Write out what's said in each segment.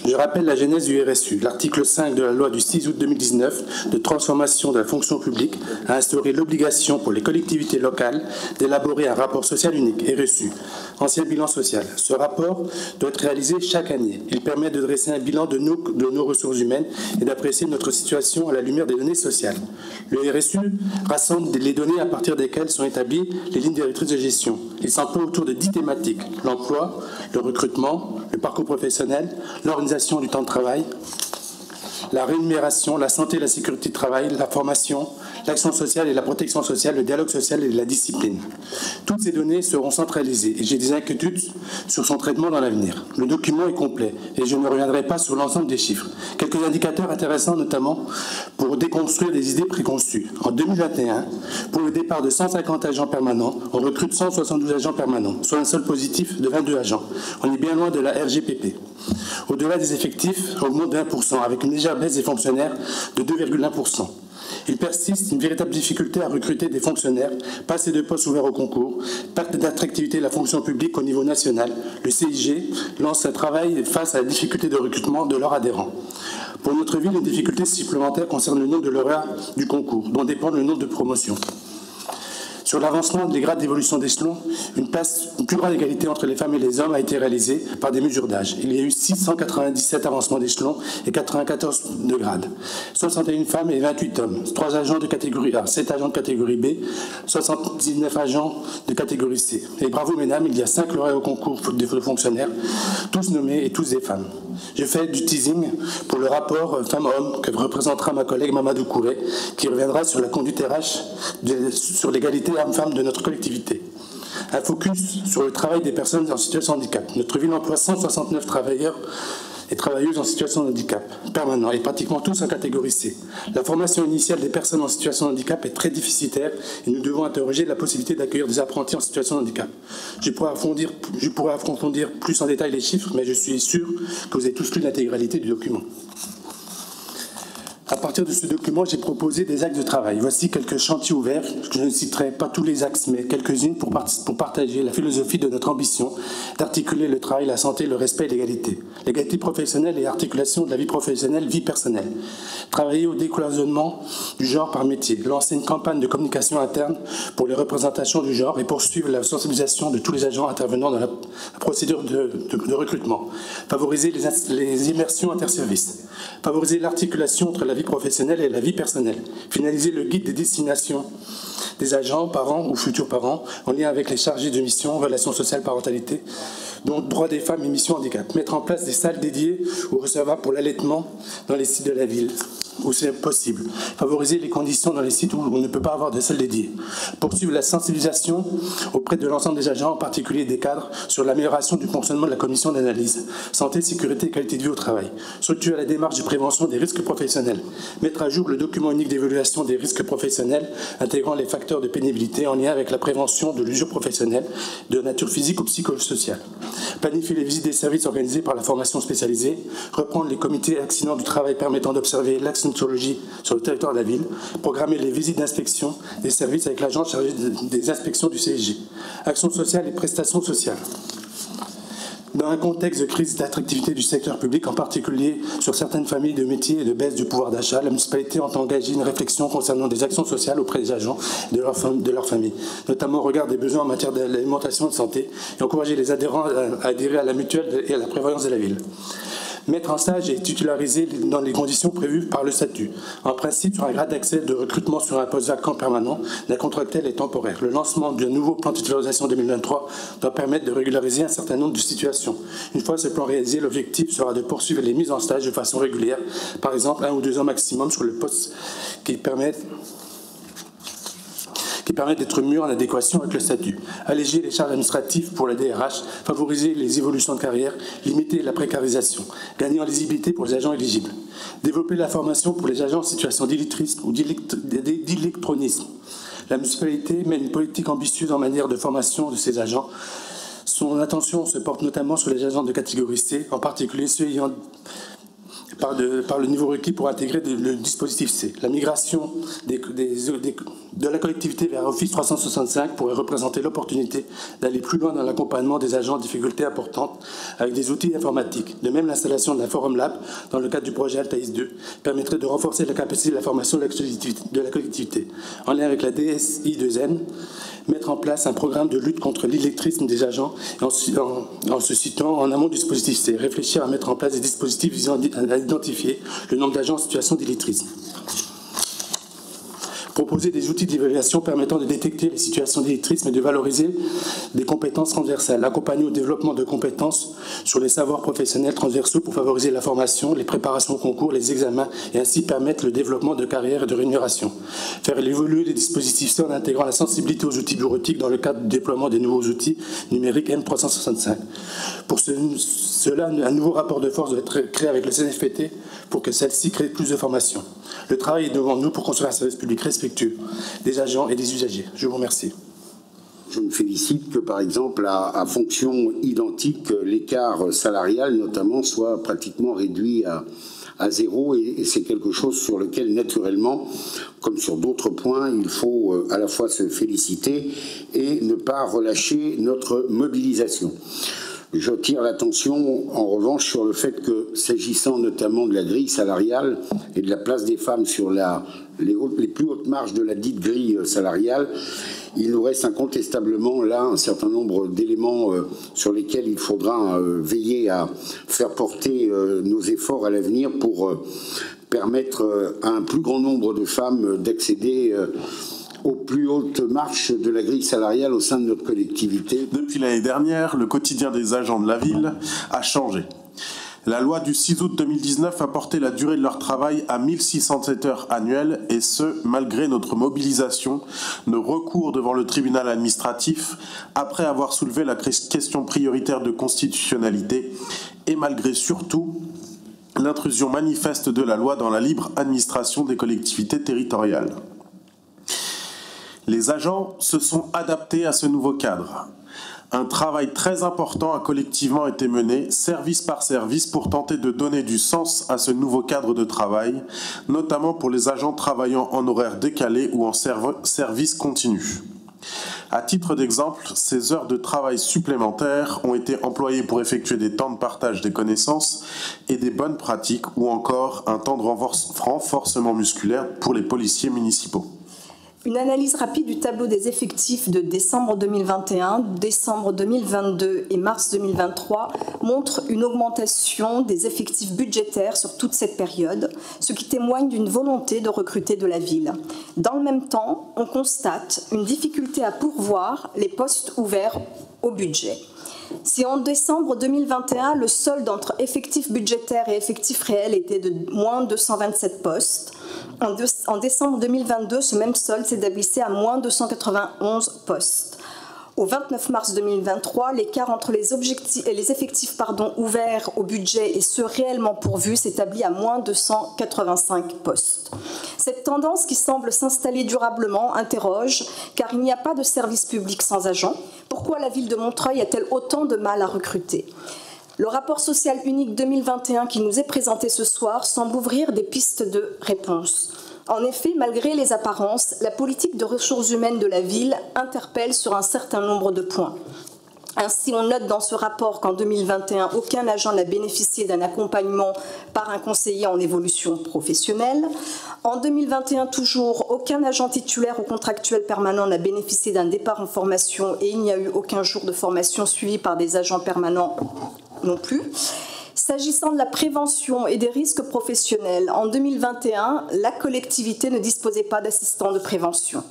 Je rappelle la genèse du RSU. L'article 5 de la loi du 6 août 2019 de transformation de la fonction publique a instauré l'obligation pour les collectivités locales d'élaborer un rapport social unique, RSU, ancien bilan social. Ce rapport doit être réalisé chaque année. Il permet de dresser un bilan de nos ressources humaines et d'apprécier notre situation à la lumière des données sociales. Le RSU rassemble les données à partir desquelles sont établies les lignes directrices de gestion. Il s'emploie autour de 10 thématiques: l'emploi, le recrutement, le parcours professionnel, l'organisation du temps de travail, la rémunération, la santé et la sécurité de travail, la formation, l'action sociale et la protection sociale, le dialogue social et la discipline. Toutes ces données seront centralisées et j'ai des inquiétudes sur son traitement dans l'avenir. Le document est complet et je ne reviendrai pas sur l'ensemble des chiffres. Quelques indicateurs intéressants notamment pour déconstruire des idées préconçues. En 2021, pour le départ de 150 agents permanents, on recrute 172 agents permanents, soit un solde positif de 22 agents. On est bien loin de la RGPP. Au-delà des effectifs, on augmente de 1%, avec une légère baisse des fonctionnaires de 2,1%. Il persiste une véritable difficulté à recruter des fonctionnaires, pas assez de postes ouverts au concours, perte d'attractivité de la fonction publique au niveau national. Le CIG lance un travail face à la difficulté de recrutement de leurs adhérents. Pour notre ville, une difficulté supplémentaire concerne le nombre de lauréats du concours, dont dépend le nombre de promotions. Sur l'avancement des grades d'évolution d'échelon, une plus grande égalité entre les femmes et les hommes a été réalisée par des mesures d'âge. Il y a eu 697 avancements d'échelon et 94 de grades. 61 femmes et 28 hommes. 3 agents de catégorie A, 7 agents de catégorie B, 79 agents de catégorie C. Et bravo mesdames, il y a 5 lauréats au concours de fonctionnaires, tous nommés et tous des femmes. Je fais du teasing pour le rapport femmes-hommes que représentera ma collègue Mamadou Kouré, qui reviendra sur la conduite RH, sur l'égalité hommes-femmes de notre collectivité. Un focus sur le travail des personnes en situation de handicap. Notre ville emploie 169 travailleurs et travailleuses en situation de handicap permanent et pratiquement tous en catégorie C. La formation initiale des personnes en situation de handicap est très déficitaire et nous devons interroger la possibilité d'accueillir des apprentis en situation de handicap. Je pourrais approfondir plus en détail les chiffres, mais je suis sûr que vous avez tous lu l'intégralité du document. À partir de ce document, j'ai proposé des axes de travail. Voici quelques chantiers ouverts. Je ne citerai pas tous les axes, mais quelques-unes pour partager la philosophie de notre ambition d'articuler le travail, la santé, le respect et l'égalité. L'égalité professionnelle et l'articulation de la vie professionnelle, vie personnelle. Travailler au décloisonnement du genre par métier. Lancer une campagne de communication interne pour les représentations du genre et poursuivre la sensibilisation de tous les agents intervenant dans la procédure de recrutement. Favoriser les immersions interservices. Favoriser l'articulation entre la vie professionnelle et la vie personnelle. Finaliser le guide des destinations des agents, parents ou futurs parents, en lien avec les chargés de mission, relations sociales, parentalité, donc droits des femmes et mission handicap. Mettre en place des salles dédiées ou recevables pour l'allaitement dans les sites de la ville, où c'est possible. Favoriser les conditions dans les sites où on ne peut pas avoir de salles dédiées. Poursuivre la sensibilisation auprès de l'ensemble des agents, en particulier des cadres, sur l'amélioration du fonctionnement de la commission d'analyse. Santé, sécurité et qualité de vie au travail. Structurer la démarche de prévention des risques professionnels. Mettre à jour le document unique d'évaluation des risques professionnels, intégrant les facteurs de pénibilité en lien avec la prévention de l'usure professionnelle de nature physique ou psychosociale. Planifier les visites des services organisés par la formation spécialisée. Reprendre les comités accidents du travail permettant d'observer l'accidentologie sur le territoire de la ville. Programmer les visites d'inspection des services avec l'agent chargé des inspections du CSG. Action sociale et prestations sociales. Dans un contexte de crise d'attractivité du secteur public, en particulier sur certaines familles de métiers et de baisse du pouvoir d'achat, la municipalité entend engager une réflexion concernant des actions sociales auprès des agents et de leur famille, notamment au regard des besoins en matière d'alimentation et de santé, et encourager les adhérents à adhérer à la mutuelle et à la prévoyance de la ville. Mettre en stage et titulariser dans les conditions prévues par le statut. En principe, sur un grade d'accès de recrutement sur un poste vacant permanent, la contractuelle est temporaire. Le lancement d'un nouveau plan de titularisation 2023 doit permettre de régulariser un certain nombre de situations. Une fois ce plan réalisé, l'objectif sera de poursuivre les mises en stage de façon régulière, par exemple 1 ou 2 ans maximum sur le poste qui permettent d'être mieux en adéquation avec le statut. Alléger les charges administratives pour la DRH, favoriser les évolutions de carrière, limiter la précarisation, gagner en lisibilité pour les agents éligibles. Développer la formation pour les agents en situation d'illettrisme ou d'électronisme. La municipalité mène une politique ambitieuse en matière de formation de ses agents. Son attention se porte notamment sur les agents de catégorie C, en particulier ceux ayant par le niveau requis pour intégrer le dispositif C. La migration de la collectivité vers Office 365 pourrait représenter l'opportunité d'aller plus loin dans l'accompagnement des agents en difficulté importante avec des outils informatiques. De même, l'installation d'un Forum Lab dans le cadre du projet Altaïs 2 permettrait de renforcer la capacité de la formation de la collectivité. En lien avec la DSI2N, mettre en place un programme de lutte contre l'illettrisme des agents en se situant en amont du dispositif C. Réfléchir à mettre en place des dispositifs visant à identifier le nombre d'agents en situation d'illettrisme. Proposer des outils d'évaluation permettant de détecter les situations d'illettrisme et de valoriser des compétences transversales. Accompagner au développement de compétences sur les savoirs professionnels transversaux pour favoriser la formation, les préparations au concours, les examens et ainsi permettre le développement de carrières et de rémunération. Faire évoluer les dispositifs en intégrant la sensibilité aux outils bureautiques dans le cadre du déploiement des nouveaux outils numériques M365. Pour cela, un nouveau rapport de force doit être créé avec le CNFPT pour que celle-ci crée plus de formations. Le travail est devant nous pour construire un service public respectueux des agents et des usagers. Je vous remercie. Je me félicite que, par exemple, à fonction identique, l'écart salarial, notamment, soit pratiquement réduit à zéro. Et c'est quelque chose sur lequel, naturellement, comme sur d'autres points, il faut à la fois se féliciter et ne pas relâcher notre mobilisation. Je tire l'attention, en revanche, sur le fait que, s'agissant notamment de la grille salariale et de la place des femmes sur les plus hautes marges de la dite grille salariale, il nous reste incontestablement là un certain nombre d'éléments sur lesquels il faudra veiller à faire porter nos efforts à l'avenir pour permettre à un plus grand nombre de femmes d'accéder aux plus hautes marches de la grille salariale au sein de notre collectivité. Depuis l'année dernière, le quotidien des agents de la ville a changé. La loi du 6 août 2019 a porté la durée de leur travail à 1607 heures annuelles, et ce, malgré notre mobilisation, nos recours devant le tribunal administratif, après avoir soulevé la question prioritaire de constitutionnalité, et malgré surtout l'intrusion manifeste de la loi dans la libre administration des collectivités territoriales. Les agents se sont adaptés à ce nouveau cadre. Un travail très important a collectivement été mené, service par service, pour tenter de donner du sens à ce nouveau cadre de travail, notamment pour les agents travaillant en horaire décalé ou en service continu. À titre d'exemple, ces heures de travail supplémentaires ont été employées pour effectuer des temps de partage des connaissances et des bonnes pratiques, ou encore un temps de renforcement musculaire pour les policiers municipaux. Une analyse rapide du tableau des effectifs de décembre 2021, décembre 2022 et mars 2023 montre une augmentation des effectifs budgétaires sur toute cette période, ce qui témoigne d'une volonté de recruter de la ville. Dans le même temps, on constate une difficulté à pourvoir les postes ouverts au budget. Si en décembre 2021, le solde entre effectifs budgétaires et effectifs réels était de moins 227 postes, en décembre 2022, ce même solde s'établissait à moins 291 postes. Au 29 mars 2023, l'écart entre les effectifs ouverts au budget et ceux réellement pourvus s'établit à moins 285 postes. Cette tendance qui semble s'installer durablement interroge, car il n'y a pas de service public sans agents. Pourquoi la ville de Montreuil a-t-elle autant de mal à recruter ? Le rapport social unique 2021 qui nous est présenté ce soir semble ouvrir des pistes de réponse. En effet, malgré les apparences, la politique de ressources humaines de la ville interpelle sur un certain nombre de points. Ainsi, on note dans ce rapport qu'en 2021, aucun agent n'a bénéficié d'un accompagnement par un conseiller en évolution professionnelle. En 2021, toujours, aucun agent titulaire ou contractuel permanent n'a bénéficié d'un départ en formation et il n'y a eu aucun jour de formation suivi par des agents permanents non plus. S'agissant de la prévention et des risques professionnels, en 2021, la collectivité ne disposait pas d'assistants de prévention.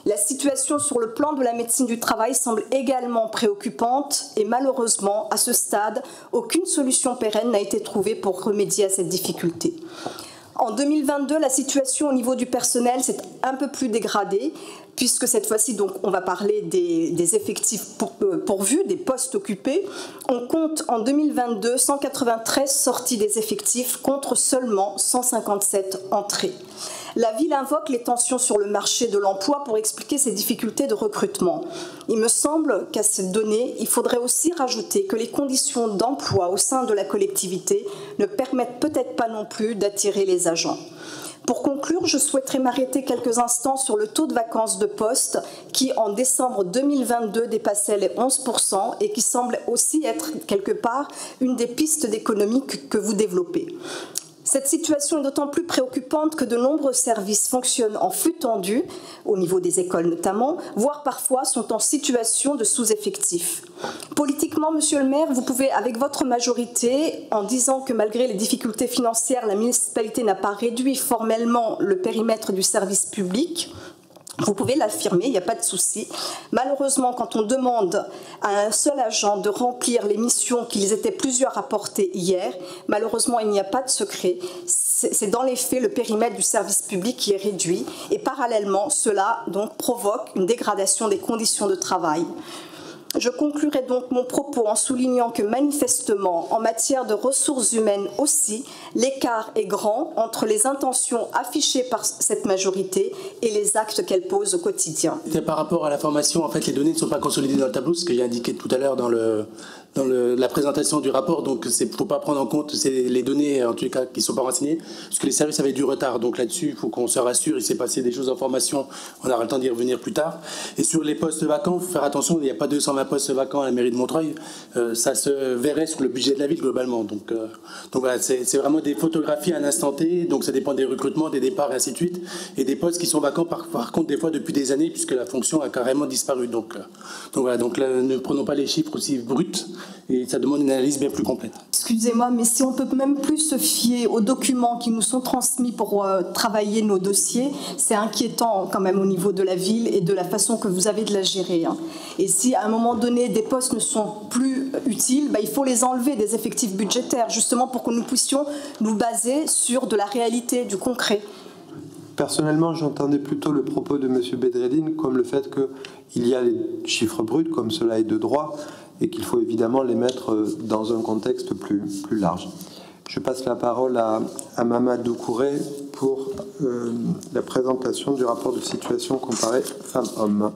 La situation sur le plan de la médecine du travail semble également préoccupante et malheureusement, à ce stade, aucune solution pérenne n'a été trouvée pour remédier à cette difficulté. En 2022, la situation au niveau du personnel s'est un peu plus dégradée, puisque cette fois-ci, donc, on va parler des effectifs pourvus, des postes occupés. On compte en 2022 193 sorties des effectifs contre seulement 157 entrées. La ville invoque les tensions sur le marché de l'emploi pour expliquer ses difficultés de recrutement. Il me semble qu'à cette donnée, il faudrait aussi rajouter que les conditions d'emploi au sein de la collectivité ne permettent peut-être pas non plus d'attirer les agents. Pour conclure, je souhaiterais m'arrêter quelques instants sur le taux de vacances de poste qui, en décembre 2022, dépassait les 11% et qui semble aussi être quelque part une des pistes d'économie que vous développez. Cette situation est d'autant plus préoccupante que de nombreux services fonctionnent en flux tendu, au niveau des écoles notamment, voire parfois sont en situation de sous-effectif. Politiquement, Monsieur le maire, vous pouvez, avec votre majorité, en disant que malgré les difficultés financières, la municipalité n'a pas réduit formellement le périmètre du service public, vous pouvez l'affirmer, il n'y a pas de souci. Malheureusement, quand on demande à un seul agent de remplir les missions qu'ils étaient plusieurs à porter hier, malheureusement, il n'y a pas de secret. C'est dans les faits le périmètre du service public qui est réduit et parallèlement, cela donc provoque une dégradation des conditions de travail. Je conclurai donc mon propos en soulignant que manifestement, en matière de ressources humaines aussi, l'écart est grand entre les intentions affichées par cette majorité et les actes qu'elle pose au quotidien. Par rapport à la formation, en fait, les données ne sont pas consolidées dans le tableau, ce que j'ai indiqué tout à l'heure dans la présentation du rapport. Donc, il ne faut pas prendre en compte les données, en tout cas, qui ne sont pas renseignées, parce que les services avaient du retard. Donc là-dessus, il faut qu'on se rassure. Il s'est passé des choses en formation. On aura le temps d'y revenir plus tard. Et sur les postes vacants, il faut faire attention. Il n'y a pas 220 postes vacants à la mairie de Montreuil. Ça se verrait sur le budget de la ville, globalement. Donc voilà, c'est vraiment des photographies à un instant T. Donc ça dépend des recrutements, des départs, et ainsi de suite. Et des postes qui sont vacants, par contre, des fois depuis des années, puisque la fonction a carrément disparu. Donc voilà. Donc là, ne prenons pas les chiffres aussi bruts. Et ça demande une analyse bien plus complète. Excusez-moi, mais si on peut même plus se fier aux documents qui nous sont transmis pour travailler nos dossiers, c'est inquiétant quand même au niveau de la ville et de la façon que vous avez de la gérer. Hein. Et si à un moment donné des postes ne sont plus utiles, il faut les enlever des effectifs budgétaires, justement pour que nous puissions nous baser sur de la réalité, du concret. Personnellement, j'entendais plutôt le propos de M. Bedreddine comme le fait qu'il y a les chiffres bruts, comme cela est de droit, et qu'il faut évidemment les mettre dans un contexte plus large. Je passe la parole à Mamadou Kouré pour la présentation du rapport de situation comparée femmes-hommes.